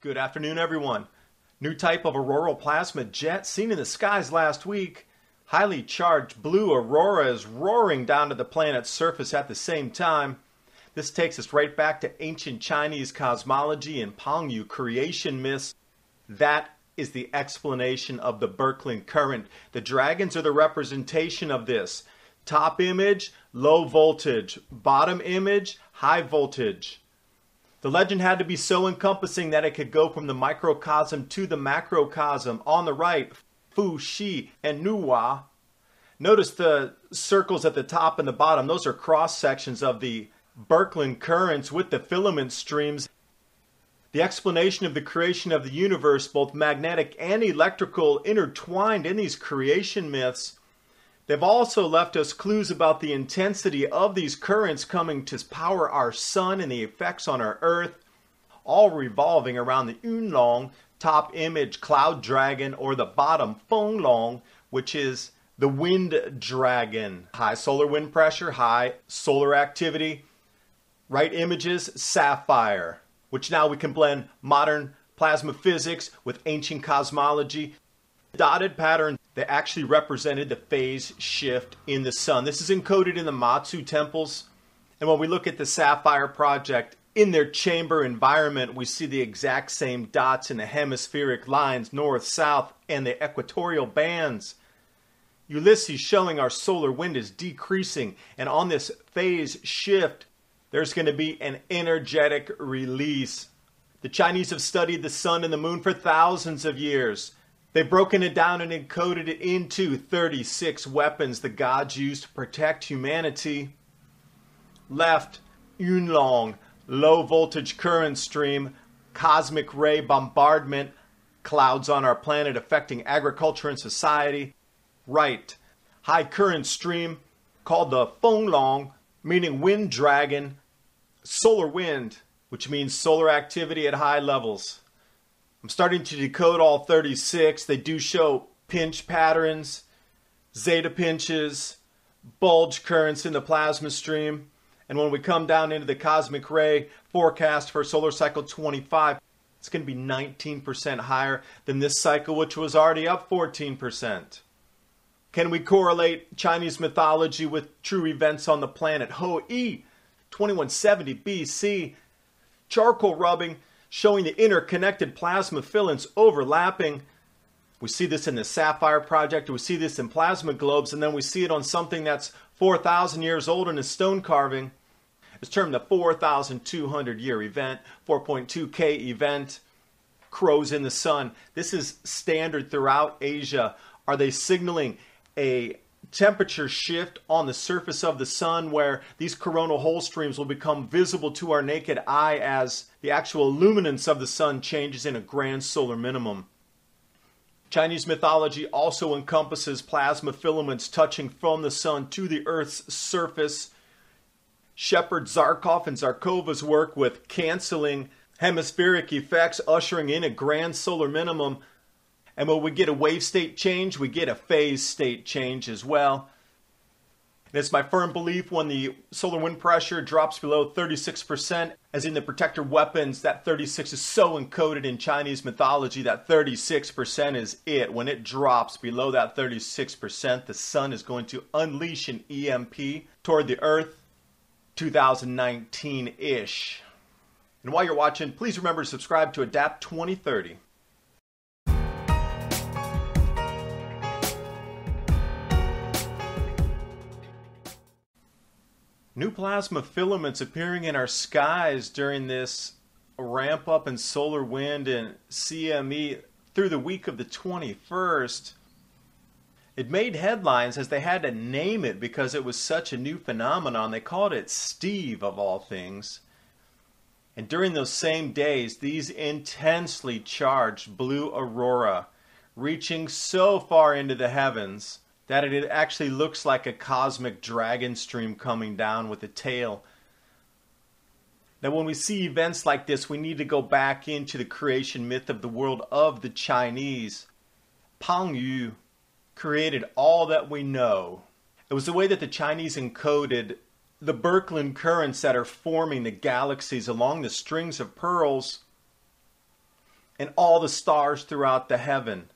Good afternoon, everyone. New type of auroral plasma jet seen in the skies last week. Highly charged blue aurora is roaring down to the planet's surface at the same time. This takes us right back to ancient Chinese cosmology and Pangyu creation myths. That is the explanation of the Birkeland current. The dragons are the representation of this. Top image, low voltage. Bottom image, high voltage. The legend had to be so encompassing that it could go from the microcosm to the macrocosm. On the right, Fu, Shi, and Nuwa. Notice the circles at the top and the bottom. Those are cross sections of the Birkeland currents with the filament streams. The explanation of the creation of the universe, both magnetic and electrical, intertwined in these creation myths. They've also left us clues about the intensity of these currents coming to power our sun and the effects on our earth, all revolving around the Yunlong, top image cloud dragon, or the bottom Fenglong, which is the wind dragon. High solar wind pressure, high solar activity. Right images, Sapphire, which now we can blend modern plasma physics with ancient cosmology. Dotted pattern that actually represented the phase shift in the sun. This is encoded in the Matsu temples. And when we look at the Sapphire Project, in their chamber environment, we see the exact same dots in the hemispheric lines, north, south, and the equatorial bands. Ulysses showing our solar wind is decreasing. And on this phase shift, there's going to be an energetic release. The Chinese have studied the sun and the moon for thousands of years. They've broken it down and encoded it into 36 weapons the gods used to protect humanity. Left, Yunlong, low voltage current stream, cosmic ray bombardment, clouds on our planet affecting agriculture and society. Right, high current stream called the Fenglong, meaning wind dragon, solar wind, which means solar activity at high levels. I'm starting to decode all 36. They do show pinch patterns, zeta pinches, bulge currents in the plasma stream. And when we come down into the cosmic ray forecast for solar cycle 25, it's going to be 19% higher than this cycle, which was already up 14%. Can we correlate Chinese mythology with true events on the planet? Ho-E, 2170 BC, charcoal rubbing, showing the interconnected plasma filaments overlapping. We see this in the Sapphire Project, we see this in plasma globes, and then we see it on something that's 4,000 years old in a stone carving. It's termed the 4,200 year event, 4.2K event. Crows in the sun. This is standard throughout Asia. Are they signaling a temperature shift on the surface of the sun where these coronal hole streams will become visible to our naked eye as the actual luminance of the sun changes in a grand solar minimum? Chinese mythology also encompasses plasma filaments touching from the sun to the Earth's surface. Shepard, Zarkov, and Zarkova's work with canceling hemispheric effects, ushering in a grand solar minimum. And when we get a wave state change, we get a phase state change as well. And it's my firm belief when the solar wind pressure drops below 36%, as in the protector weapons, that 36 is so encoded in Chinese mythology that 36% is it. When it drops below that 36%, the sun is going to unleash an EMP toward the Earth 2019-ish. And while you're watching, please remember to subscribe to Adapt 2030. New plasma filaments appearing in our skies during this ramp up in solar wind and CME through the week of the 21st. It made headlines as they had to name it because it was such a new phenomenon. They called it Steve of all things. And during those same days, these intensely charged blue aurora reaching so far into the heavens that it actually looks like a cosmic dragon stream coming down with a tail. Now when we see events like this, we need to go back into the creation myth of the world of the Chinese. Pangyu created all that we know. It was the way that the Chinese encoded the Birkeland currents that are forming the galaxies along the strings of pearls. and all the stars throughout the heaven.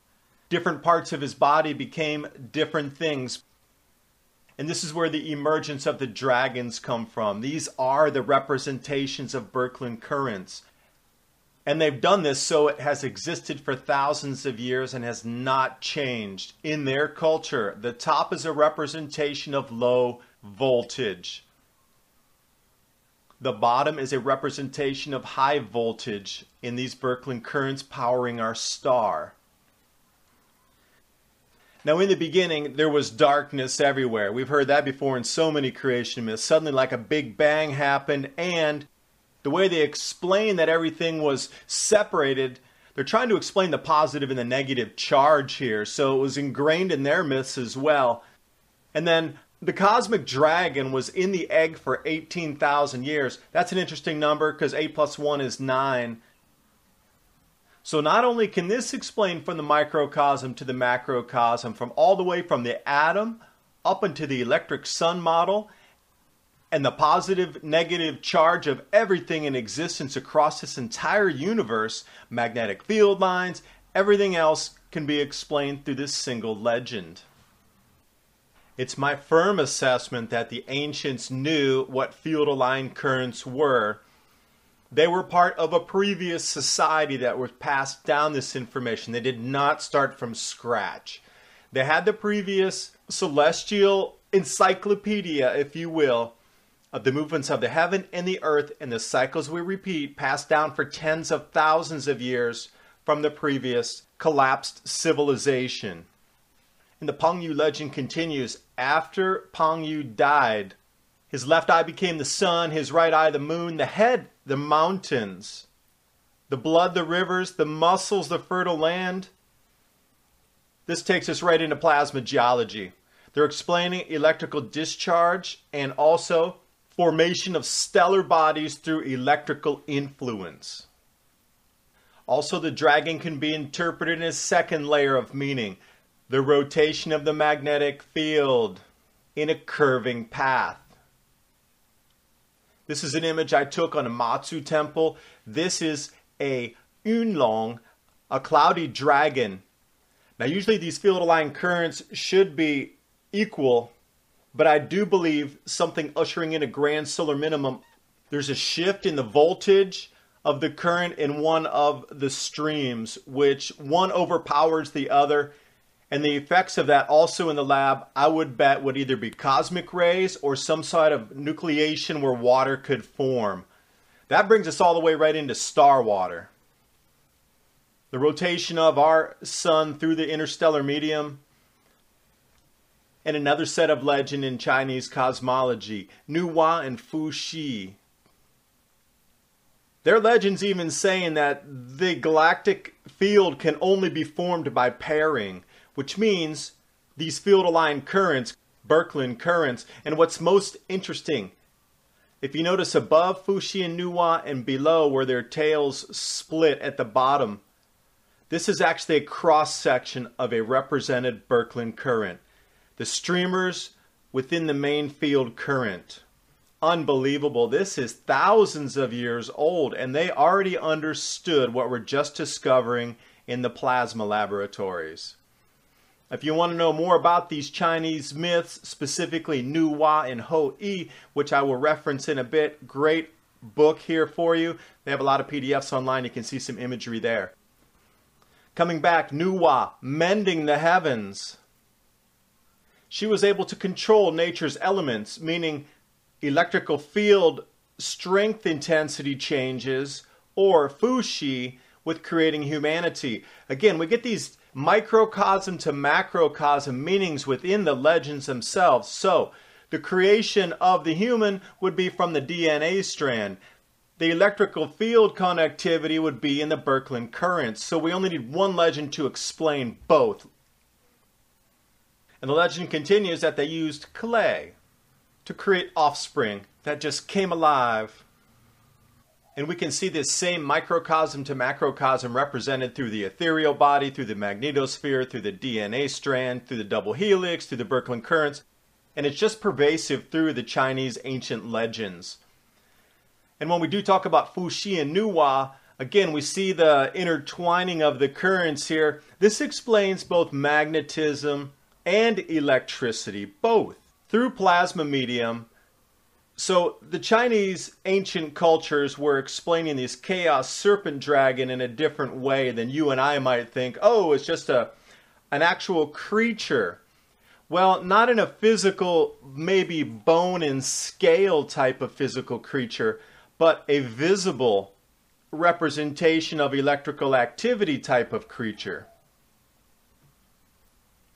Different parts of his body became different things. And this is where the emergence of the dragons come from. These are the representations of Birkeland currents. And they've done this so it has existed for thousands of years and has not changed. In their culture, the top is a representation of low voltage. The bottom is a representation of high voltage in these Birkeland currents powering our star. Now, in the beginning, there was darkness everywhere. We've heard that before in so many creation myths. Suddenly, like a big bang happened, and the way they explain that everything was separated, they're trying to explain the positive and the negative charge here. So it was ingrained in their myths as well. And then the cosmic dragon was in the egg for 18,000 years. That's an interesting number because 8 plus 1 is 9. So not only can this explain from the microcosm to the macrocosm, from all the way from the atom up into the electric sun model, and the positive, negative charge of everything in existence across this entire universe, magnetic field lines, everything else can be explained through this single legend. It's my firm assessment that the ancients knew what field-aligned currents were. They were part of a previous society that was passed down this information. They did not start from scratch. They had the previous celestial encyclopedia, if you will, of the movements of the heaven and the earth and the cycles we repeat, passed down for tens of thousands of years from the previous collapsed civilization. And the Pengyu legend continues. After Pengyu died, his left eye became the sun, his right eye the moon, the head the mountains, the blood the rivers, the muscles the fertile land. This takes us right into plasma geology. They're explaining electrical discharge and also formation of stellar bodies through electrical influence. Also, the dragon can be interpreted in a second layer of meaning, the rotation of the magnetic field in a curving path. This is an image I took on a Matsu temple. This is a Yunlong, a cloudy dragon. Now, usually these field-aligned currents should be equal, but I do believe something ushering in a grand solar minimum. There's a shift in the voltage of the current in one of the streams, which one overpowers the other. And the effects of that also in the lab, I would bet, would either be cosmic rays or some sort of nucleation where water could form. That brings us all the way right into star water. The rotation of our sun through the interstellar medium. And another set of legend in Chinese cosmology, Nuwa and Fuxi. Their legends even saying that the galactic field can only be formed by pairing, which means these field-aligned currents, Birkeland currents, and what's most interesting, if you notice above Fuxi and Nuwa and below where their tails split at the bottom, this is actually a cross-section of a represented Birkeland current. The streamers within the main field current. Unbelievable. This is thousands of years old, and they already understood what we're just discovering in the plasma laboratories. If you want to know more about these Chinese myths, specifically Nuwa and Ho-I, which I will reference in a bit, great book here for you. They have a lot of PDFs online. You can see some imagery there. Coming back, Nuwa, mending the heavens. She was able to control nature's elements, meaning electrical field strength intensity changes, or Fuxi with creating humanity. Again, we get these microcosm to macrocosm meanings within the legends themselves. So, the creation of the human would be from the DNA strand. The electrical field connectivity would be in the Birkeland currents. So we only need one legend to explain both. And the legend continues that they used clay to create offspring that just came alive. And we can see this same microcosm to macrocosm represented through the ethereal body, through the magnetosphere, through the DNA strand, through the double helix, through the Birkeland currents. And it's just pervasive through the Chinese ancient legends. And when we do talk about Fuxi and Nuwa, Again, we see the intertwining of the currents here. This explains both magnetism and electricity, both, through plasma medium. So the Chinese ancient cultures were explaining this chaos serpent dragon in a different way than you and I might think, oh, it's just an actual creature. Well, not in a physical, maybe bone and scale type of physical creature, but a visible representation of electrical activity type of creature.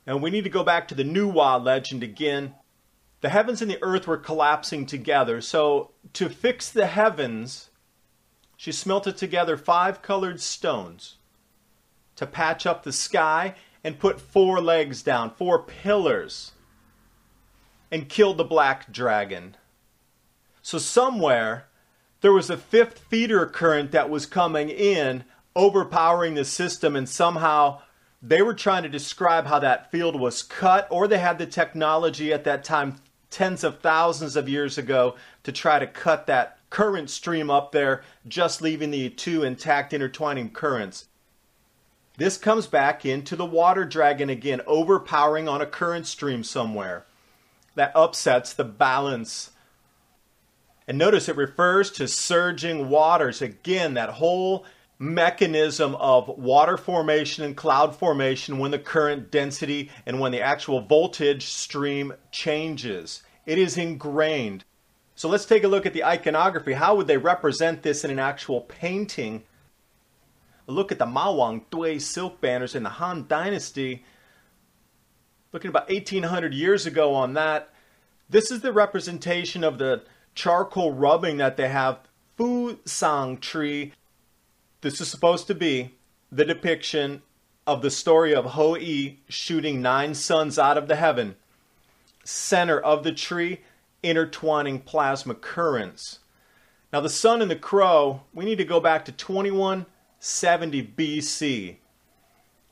And we need to go back to the Nuwa legend again. The heavens and the earth were collapsing together. So to fix the heavens, she smelted together 5 colored stones to patch up the sky and put 4 legs down, 4 pillars, and killed the black dragon. So somewhere there was a 5th feeder current that was coming in, overpowering the system, and somehow they were trying to describe how that field was cut, or they had the technology at that time, tens of thousands of years ago, to try to cut that current stream up there, just leaving the 2 intact intertwining currents. This comes back into the water dragon again, overpowering on a current stream somewhere. That upsets the balance. And notice it refers to surging waters. Again, that whole mechanism of water formation and cloud formation when the current density and when the actual voltage stream changes. It is ingrained. So let's take a look at the iconography. How would they represent this in an actual painting? Look at the Mawang Dui silk banners in the Han Dynasty. Looking about 1800 years ago on that. This is the representation of the charcoal rubbing that they have. Fu Sang tree. This is supposed to be the depiction of the story of Ho-I shooting 9 suns out of the heaven. Center of the tree, intertwining plasma currents. Now the sun and the crow, we need to go back to 2170 BC.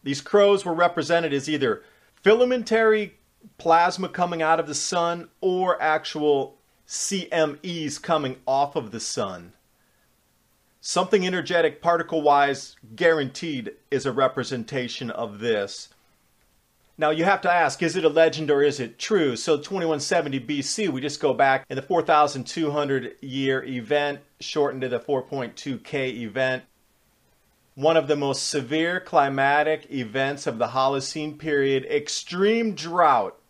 These crows were represented as either filamentary plasma coming out of the sun or actual CMEs coming off of the sun. Something energetic particle-wise guaranteed is a representation of this. Now you have to ask, is it a legend or is it true? So 2170 BC, we just go back in the 4,200 year event, shortened to the 4.2K event. One of the most severe climatic events of the Holocene period, extreme drought,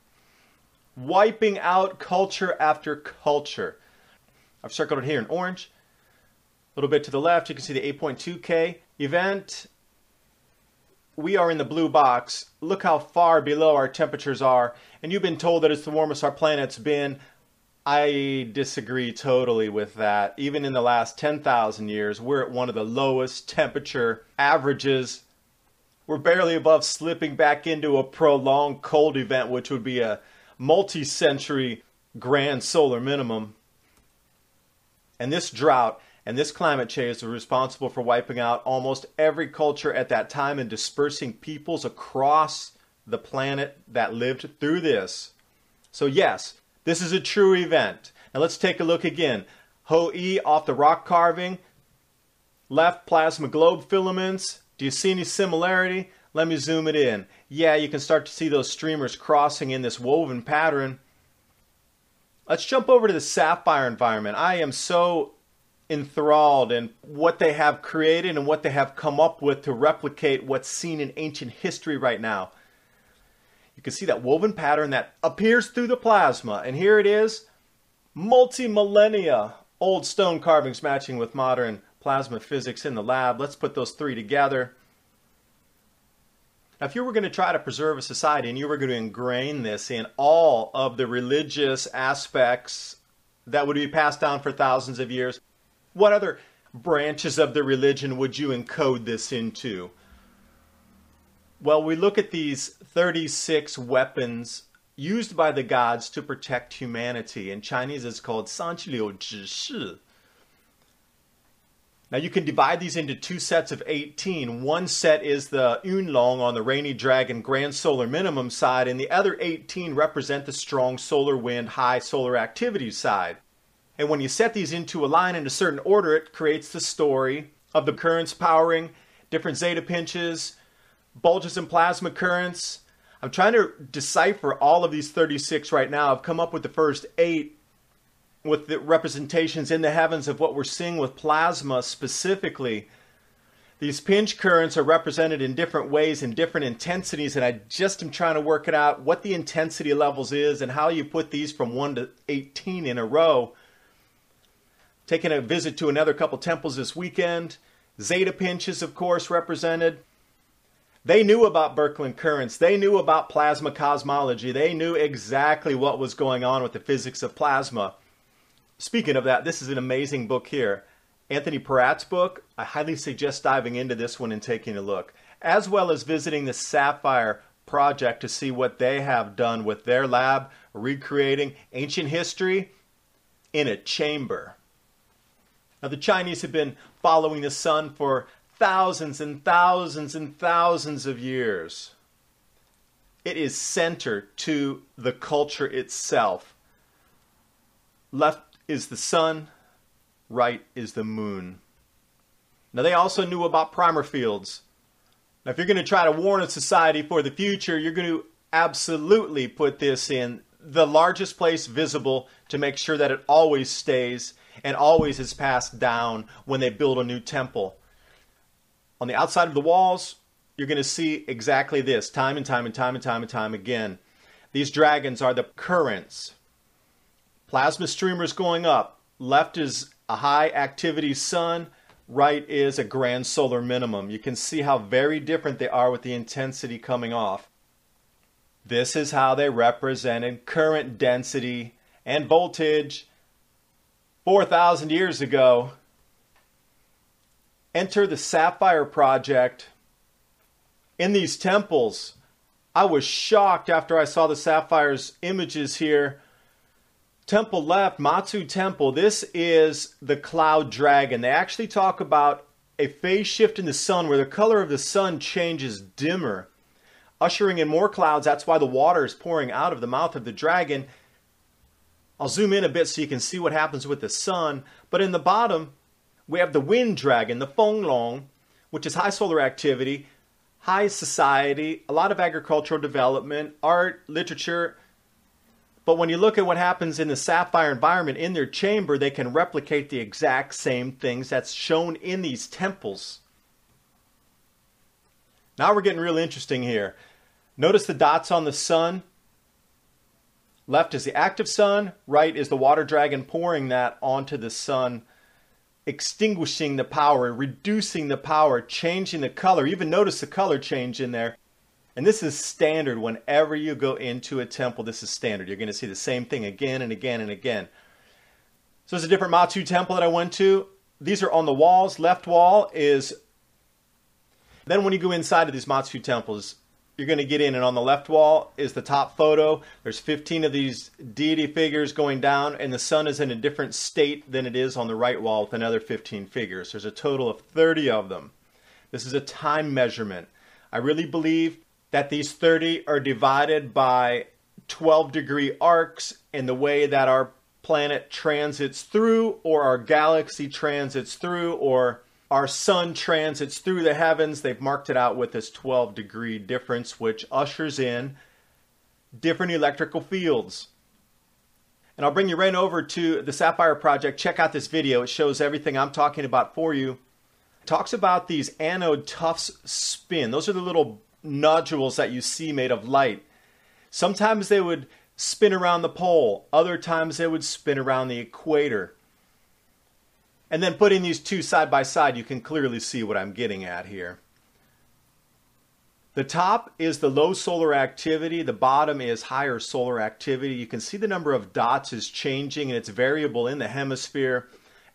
wiping out culture after culture. I've circled it here in orange. A little bit to the left, you can see the 8.2K event. We are in the blue box. Look how far below our temperatures are. And you've been told that it's the warmest our planet's been. I disagree totally with that. Even in the last 10,000 years, we're at one of the lowest temperature averages. We're barely above slipping back into a prolonged cold event, which would be a multi-century grand solar minimum. And this drought and this climate change is responsible for wiping out almost every culture at that time and dispersing peoples across the planet that lived through this. So yes, this is a true event. Now let's take a look again. Ho-I off the rock carving. Left plasma globe filaments. Do you see any similarity? Let me zoom it in. Yeah, you can start to see those streamers crossing in this woven pattern. Let's jump over to the sapphire environment. I am so enthralled in what they have created and what they have come up with to replicate what's seen in ancient history right now. You can see that woven pattern that appears through the plasma. And here it is, multi-millennia old stone carvings matching with modern plasma physics in the lab. Let's put those 3 together. Now, if you were going to try to preserve a society and you were going to ingrain this in all of the religious aspects that would be passed down for thousands of years, what other branches of the religion would you encode this into? Well, we look at these 36 weapons used by the gods to protect humanity. In Chinese, it's called 三七六指示. Now, you can divide these into 2 sets of 18. One set is the Yunlong on the rainy dragon grand solar minimum side, and the other 18 represent the strong solar wind, high solar activity side. And when you set these into a line in a certain order, it creates the story of the currents powering different zeta pinches, bulges and plasma currents. I'm trying to decipher all of these 36 right now. I've come up with the first 8 with the representations in the heavens of what we're seeing with plasma specifically. These pinch currents are represented in different ways, in different intensities, and I just am trying to work it out what the intensity levels is and how you put these from 1 to 18 in a row. Taking a visit to another couple temples this weekend. Zeta pinches, of course, represented. They knew about Birkeland currents. They knew about plasma cosmology. They knew exactly what was going on with the physics of plasma. Speaking of that, this is an amazing book here. Anthony Peratt's book. I highly suggest diving into this one and taking a look, as well as visiting the Sapphire Project to see what they have done with their lab, recreating ancient history in a chamber. Now, the Chinese have been following the sun for thousands and thousands and thousands of years. It is center to the culture itself. Left is the sun, right is the moon. Now, they also knew about primer fields. Now, if you're going to try to warn a society for the future, you're going to absolutely put this in the largest place visible to make sure that it always stays and always is passed down when they build a new temple. On the outside of the walls, you're going to see exactly this, time and time and time and time and time again. These dragons are the currents. Plasma streamers going up. Left is a high activity sun. Right is a grand solar minimum. You can see how very different they are with the intensity coming off. This is how they represented current density and voltage 4,000 years ago. Enter the Sapphire Project. In these temples, I was shocked after I saw the Sapphire's images here. Temple left, Matsu Temple. This is the cloud dragon. They actually talk about a phase shift in the sun where the color of the sun changes dimmer, ushering in more clouds. That's why the water is pouring out of the mouth of the dragon. I'll zoom in a bit so you can see what happens with the sun. But in the bottom, we have the wind dragon, the Fenglong, which is high solar activity, high society, a lot of agricultural development, art, literature. But when you look at what happens in the sapphire environment in their chamber, they can replicate the exact same things that's shown in these temples. Now we're getting real interesting here. Notice the dots on the sun. Left is the active sun, right is the water dragon pouring that onto the sun, extinguishing the power, reducing the power, changing the color. Even notice the color change in there. And this is standard whenever you go into a temple. This is standard. You're going to see the same thing again and again and again. So there's a different Matsu temple that I went to. These are on the walls. Left wall is... Then when you go inside of these Matsu temples, you're going to get in, and on the left wall is the top photo. There's 15 of these deity figures going down, and the sun is in a different state than it is on the right wall with another 15 figures. There's a total of 30 of them. This is a time measurement. I really believe that these 30 are divided by 12-degree arcs in the way that our planet transits through, or our galaxy transits through, or our sun transits through the heavens. They've marked it out with this 12-degree difference, which ushers in different electrical fields. And I'll bring you right over to the Sapphire Project. Check out this video. It shows everything I'm talking about for you. It talks about these anode tufts spin. Those are the little nodules that you see made of light. Sometimes they would spin around the pole. Other times they would spin around the equator. And then putting these two side by side, you can clearly see what I'm getting at here. The top is the low solar activity. The bottom is higher solar activity. You can see the number of dots is changing, and it's variable in the hemisphere.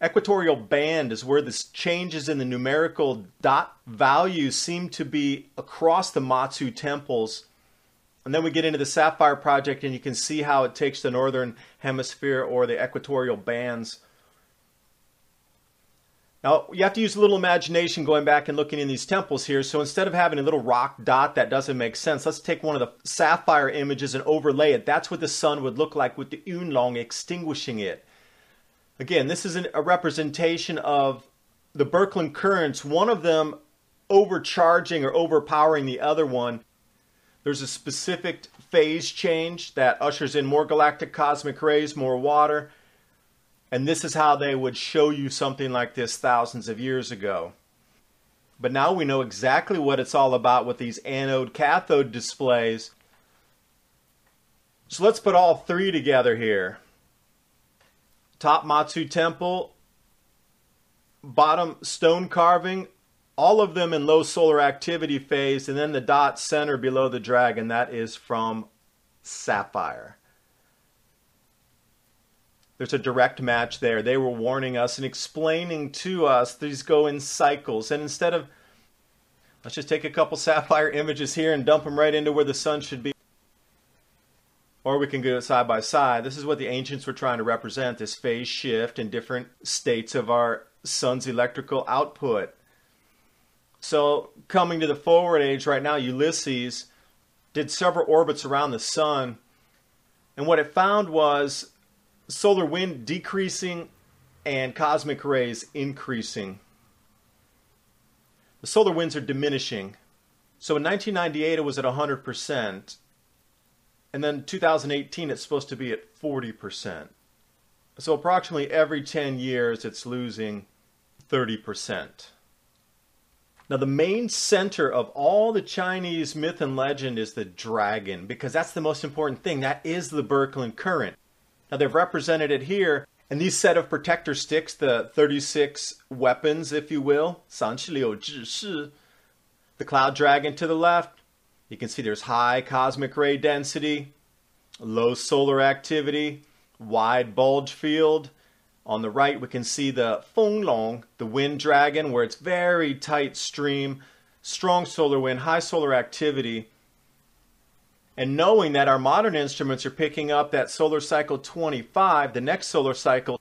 Equatorial band is where this changes in the numerical dot values seem to be across the Matsu temples. And then we get into the Sapphire Project, and you can see how it takes the northern hemisphere or the equatorial bands. Now, you have to use a little imagination going back and looking in these temples here. So instead of having a little rock dot that doesn't make sense, let's take one of the sapphire images and overlay it. That's what the sun would look like with the Yunlong extinguishing it. Again, this is a representation of the Birkeland currents, one of them overcharging or overpowering the other one, there's a specific phase change that ushers in more galactic cosmic rays, more water. And this is how they would show you something like this thousands of years ago. But now we know exactly what it's all about with these anode-cathode displays. So let's put all three together here. Top Matsu Temple, bottom stone carving, all of them in low solar activity phase, and then the dot center below the dragon, that is from Sapphire. There's a direct match there. They were warning us and explaining to us these go in cycles. And instead of, let's just take a couple Sapphire images here and dump them right into where the sun should be. Or we can go side by side. This is what the ancients were trying to represent, this phase shift in different states of our sun's electrical output. So coming to the forward age right now, Ulysses did several orbits around the sun. And what it found was solar wind decreasing and cosmic rays increasing. The solar winds are diminishing. So in 1998 it was at 100%. And then 2018 it's supposed to be at 40%. So approximately every 10 years it's losing 30%. Now the main center of all the Chinese myth and legend is the dragon, because that's the most important thing. That is the Birkeland current. Now they've represented it here, and these set of protector sticks, the 36 weapons, if you will, 36志士, the cloud dragon to the left, you can see there's high cosmic ray density, low solar activity, wide bulge field. On the right we can see the Fenglong, the wind dragon, where it's very tight stream, strong solar wind, high solar activity. And knowing that our modern instruments are picking up that solar cycle 25, the next solar cycle,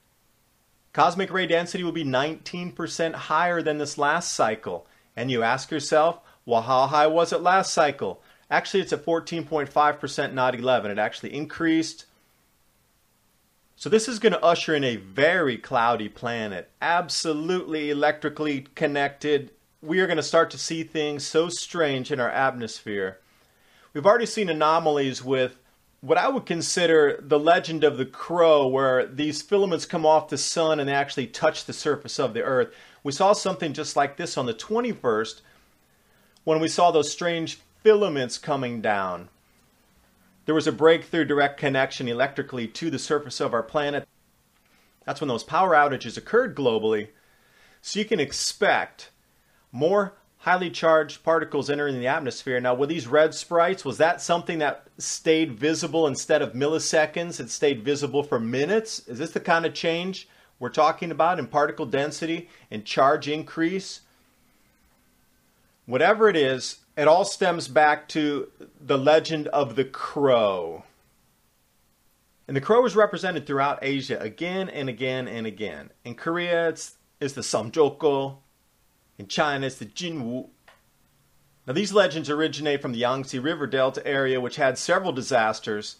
cosmic ray density will be 19% higher than this last cycle. And you ask yourself, well, how high was it last cycle? Actually, it's at 14.5%, not 11. It actually increased. So this is going to usher in a very cloudy planet, absolutely electrically connected. We are going to start to see things so strange in our atmosphere. We've already seen anomalies with what I would consider the legend of the crow, where these filaments come off the sun and they actually touch the surface of the earth. We saw something just like this on the 21st when we saw those strange filaments coming down. There was a breakthrough direct connection electrically to the surface of our planet. That's when those power outages occurred globally. So you can expect more highly charged particles entering the atmosphere. Now, with these red sprites, was that something that stayed visible instead of milliseconds? It stayed visible for minutes? Is this the kind of change we're talking about in particle density and charge increase? Whatever it is, it all stems back to the legend of the crow. And the crow is represented throughout Asia again and again and again. In Korea, it's the Samjoko. In China, it's the Jinwu. Now, these legends originate from the Yangtze River Delta area, which had several disasters.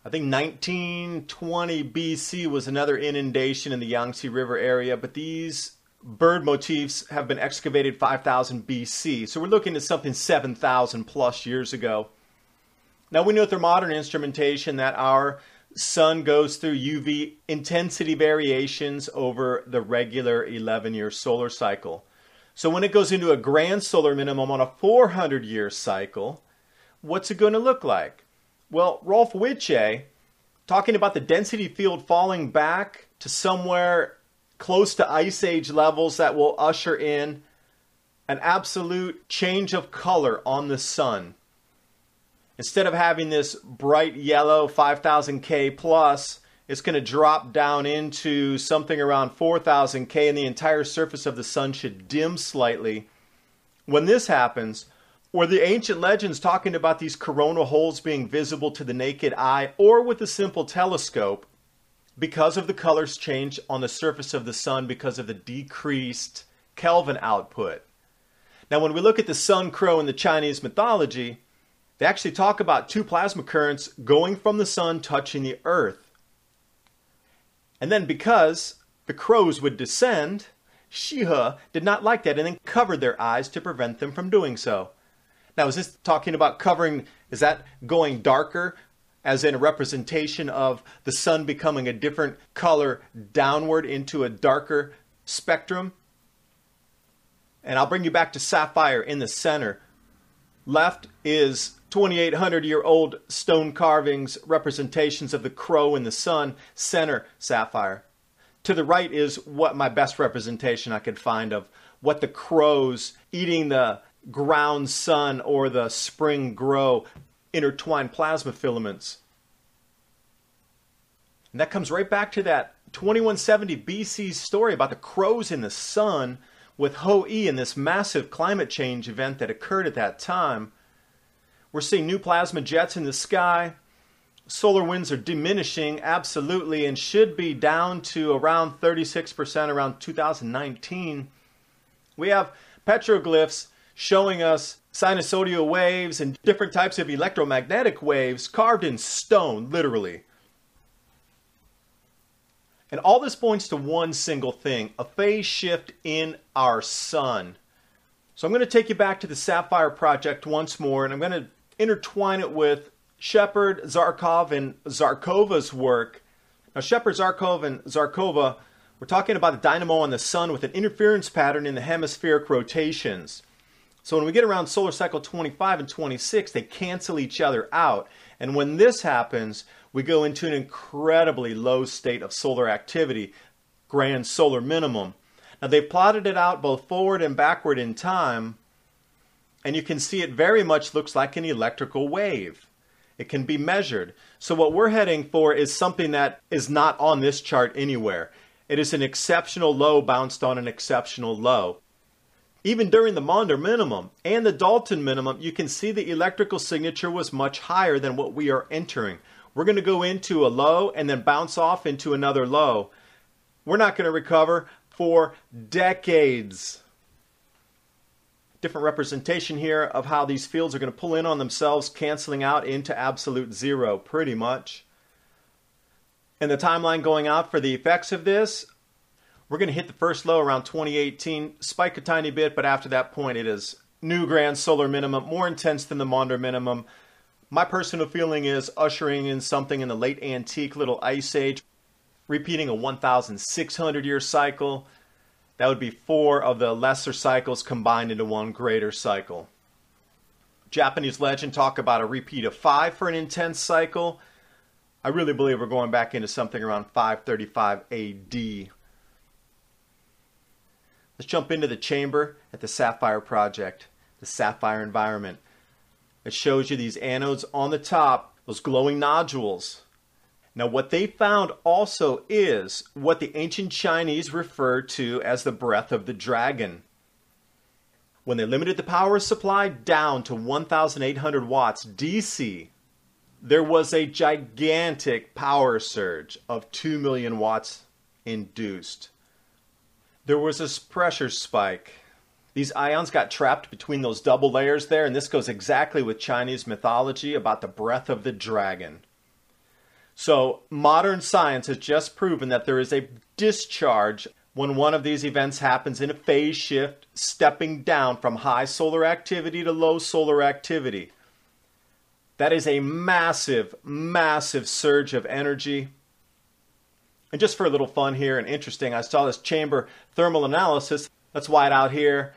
I think 1920 BC was another inundation in the Yangtze River area, but these bird motifs have been excavated 5000 BC. So we're looking at something 7,000 plus years ago. Now, we know through modern instrumentation that our sun goes through UV intensity variations over the regular 11-year solar cycle. So when it goes into a grand solar minimum on a 400-year cycle, what's it going to look like? Well, Rolf Wittje, talking about the density field falling back to somewhere close to ice age levels that will usher in an absolute change of color on the sun. Instead of having this bright yellow 5000 K plus, it's going to drop down into something around 4000 K, and the entire surface of the sun should dim slightly. When this happens, or the ancient legends talking about these coronal holes being visible to the naked eye or with a simple telescope, because of the colors change on the surface of the sun because of the decreased Kelvin output. Now, when we look at the sun crow in the Chinese mythology, they actually talk about two plasma currents going from the sun touching the earth. And then because the crows would descend, Shihe did not like that and then covered their eyes to prevent them from doing so. Now, is this talking about covering, is that going darker as in a representation of the sun becoming a different color downward into a darker spectrum? And I'll bring you back to Sapphire in the center. Left is 2,800-year-old stone carvings, representations of the crow and the sun, center Sapphire. To the right is what my best representation I could find of what the crows eating the ground sun or the spring grow intertwined plasma filaments. And that comes right back to that 2170 BC story about the crows in the sun with Ho-E and this massive climate change event that occurred at that time. We're seeing new plasma jets in the sky. Solar winds are diminishing absolutely and should be down to around 36% around 2019. We have petroglyphs showing us sinusoidal waves and different types of electromagnetic waves carved in stone, literally. And all this points to one single thing, a phase shift in our sun. So I'm going to take you back to the Sapphire Project once more, and I'm going to intertwine it with Shepard, Zarkov, and Zarkova's work. Now, Shepard, Zarkov, and Zarkova, we're talking about the dynamo on the sun with an interference pattern in the hemispheric rotations. So when we get around solar cycle 25 and 26, they cancel each other out. And when this happens, we go into an incredibly low state of solar activity, grand solar minimum. Now they've plotted it out both forward and backward in time, and you can see it very much looks like an electrical wave. It can be measured. So what we're heading for is something that is not on this chart anywhere. It is an exceptional low bounced on an exceptional low. Even during the Maunder minimum and the Dalton minimum, you can see the electrical signature was much higher than what we are entering. We're going to go into a low and then bounce off into another low. We're not going to recover for decades. Different representation here of how these fields are going to pull in on themselves, canceling out into absolute zero, pretty much. And the timeline going out for the effects of this, we're going to hit the first low around 2018, spike a tiny bit, but after that point it is new grand solar minimum, more intense than the Maunder minimum. My personal feeling is ushering in something in the late antique little ice age, repeating a 1,600 year cycle. That would be 4 of the lesser cycles combined into one greater cycle. Japanese legend talk about a repeat of 5 for an intense cycle. I really believe we're going back into something around 535 AD. Let's jump into the chamber at the Sapphire Project, the Sapphire environment. It shows you these anodes on the top, those glowing nodules. Now what they found also is what the ancient Chinese referred to as the breath of the dragon. When they limited the power supply down to 1,800 watts DC, there was a gigantic power surge of 2 million watts induced. There was this pressure spike. These ions got trapped between those double layers there, and this goes exactly with Chinese mythology about the breath of the dragon. So modern science has just proven that there is a discharge when one of these events happens in a phase shift, stepping down from high solar activity to low solar activity. That is a massive, massive surge of energy. And just for a little fun here and interesting, I saw this chamber thermal analysis. Let's white out here.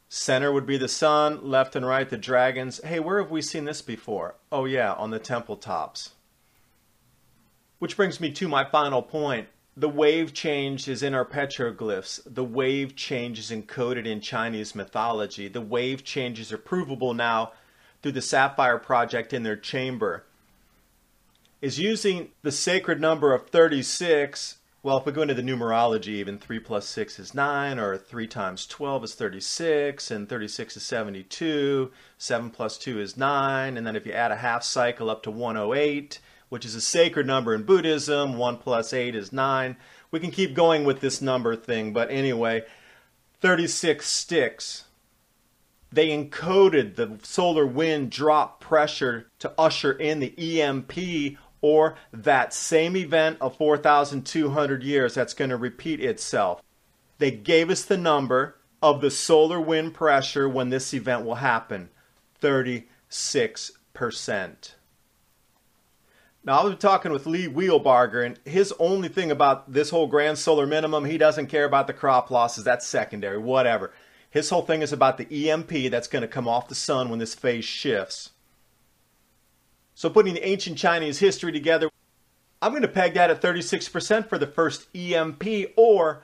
Center would be the sun, left and right the dragons. Hey, where have we seen this before? Oh yeah, on the temple tops. Which brings me to my final point. The wave change is in our petroglyphs. The wave change is encoded in Chinese mythology. The wave changes are provable now through the Sapphire Project in their chamber. Is using the sacred number of 36. Well, if we go into the numerology, even 3 plus 6 is 9, or 3 times 12 is 36, and 36 is 72, 7 plus 2 is 9, and then if you add a half cycle up to 108, which is a sacred number in Buddhism, 1 plus 8 is 9. We can keep going with this number thing, but anyway, 36 sticks. They encoded the solar wind drop pressure to usher in the EMP, or that same event of 4,200 years that's going to repeat itself. They gave us the number of the solar wind pressure when this event will happen. 36%. Now, I was talking with Lee Wheelbarger, and his only thing about this whole grand solar minimum, he doesn't care about the crop losses. That's secondary, whatever. His whole thing is about the EMP that's going to come off the sun when this phase shifts. So putting the ancient Chinese history together, I'm going to peg that at 36% for the first EMP, or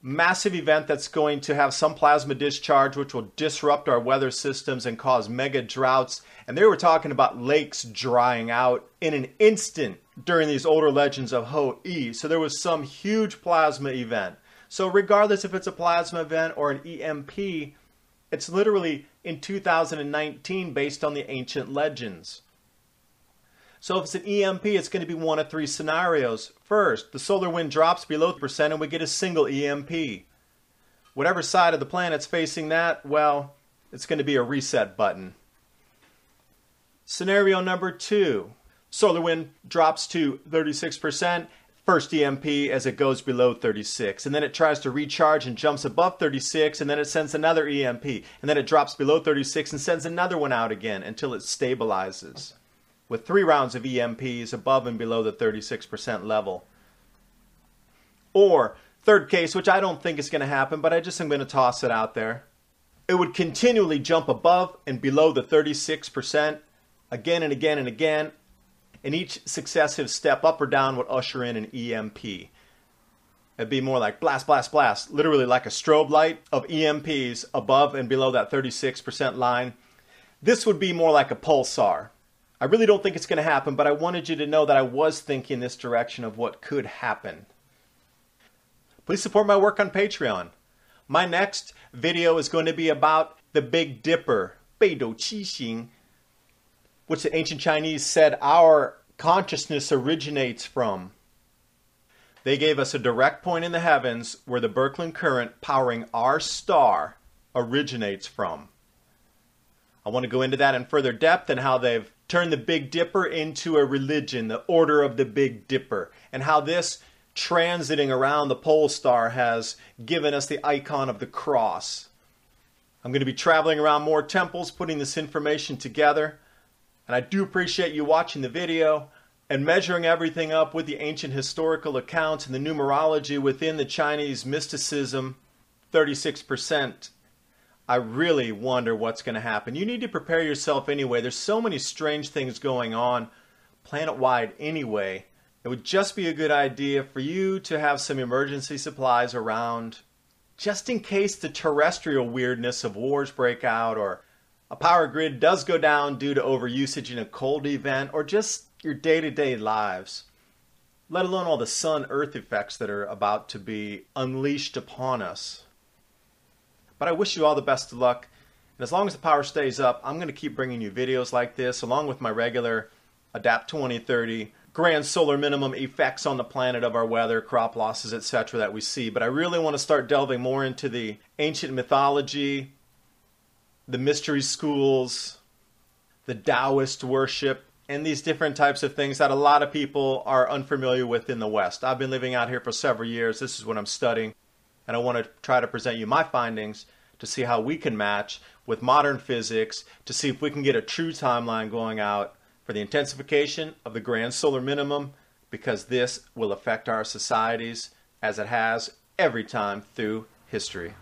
massive event that's going to have some plasma discharge, which will disrupt our weather systems and cause mega droughts. And they were talking about lakes drying out in an instant during these older legends of Ho-E. So there was some huge plasma event. So regardless if it's a plasma event or an EMP, it's literally in 2019 based on the ancient legends. So if it's an EMP, it's going to be one of three scenarios. First, the solar wind drops below 3% and we get a single EMP. Whatever side of the planet's facing that, well, it's going to be a reset button. Scenario number 2. Solar wind drops to 36%. First EMP as it goes below 36. And then it tries to recharge and jumps above 36. And then it sends another EMP. And then it drops below 36 and sends another one out again until it stabilizes, with 3 rounds of EMPs above and below the 36% level. Or, third case, which I don't think is going to happen, but I just am going to toss it out there. It would continually jump above and below the 36% again and again and again, and each successive step up or down would usher in an EMP. It'd be more like blast, blast, blast, literally like a strobe light of EMPs above and below that 36% line. This would be more like a pulsar. I really don't think it's going to happen, but I wanted you to know that I was thinking this direction of what could happen. Please support my work on Patreon. My next video is going to be about the Big Dipper, 北斗七星, which the ancient Chinese said our consciousness originates from. They gave us a direct point in the heavens where the Birkeland current powering our star originates from. I want to go into that in further depth and how they've turned the Big Dipper into a religion, the Order of the Big Dipper, and how this transiting around the pole star has given us the icon of the cross. I'm going to be traveling around more temples, putting this information together, and I do appreciate you watching the video and measuring everything up with the ancient historical accounts and the numerology within the Chinese mysticism, 36%. I really wonder what's going to happen. You need to prepare yourself anyway. There's so many strange things going on planet-wide anyway. It would just be a good idea for you to have some emergency supplies around, just in case the terrestrial weirdness of wars break out, or a power grid does go down due to overusage in a cold event, or just your day-to-day lives, let alone all the sun-earth effects that are about to be unleashed upon us. But I wish you all the best of luck, and as long as the power stays up, I'm going to keep bringing you videos like this, along with my regular Adapt 2030 grand solar minimum effects on the planet of our weather, crop losses, etc. that we see. But I really want to start delving more into the ancient mythology, the mystery schools, the Taoist worship, and these different types of things that a lot of people are unfamiliar with in the West. I've been living out here for several years. This is what I'm studying. And I want to try to present you my findings to see how we can match with modern physics, to see if we can get a true timeline going out for the intensification of the grand solar minimum, because this will affect our societies as it has every time through history.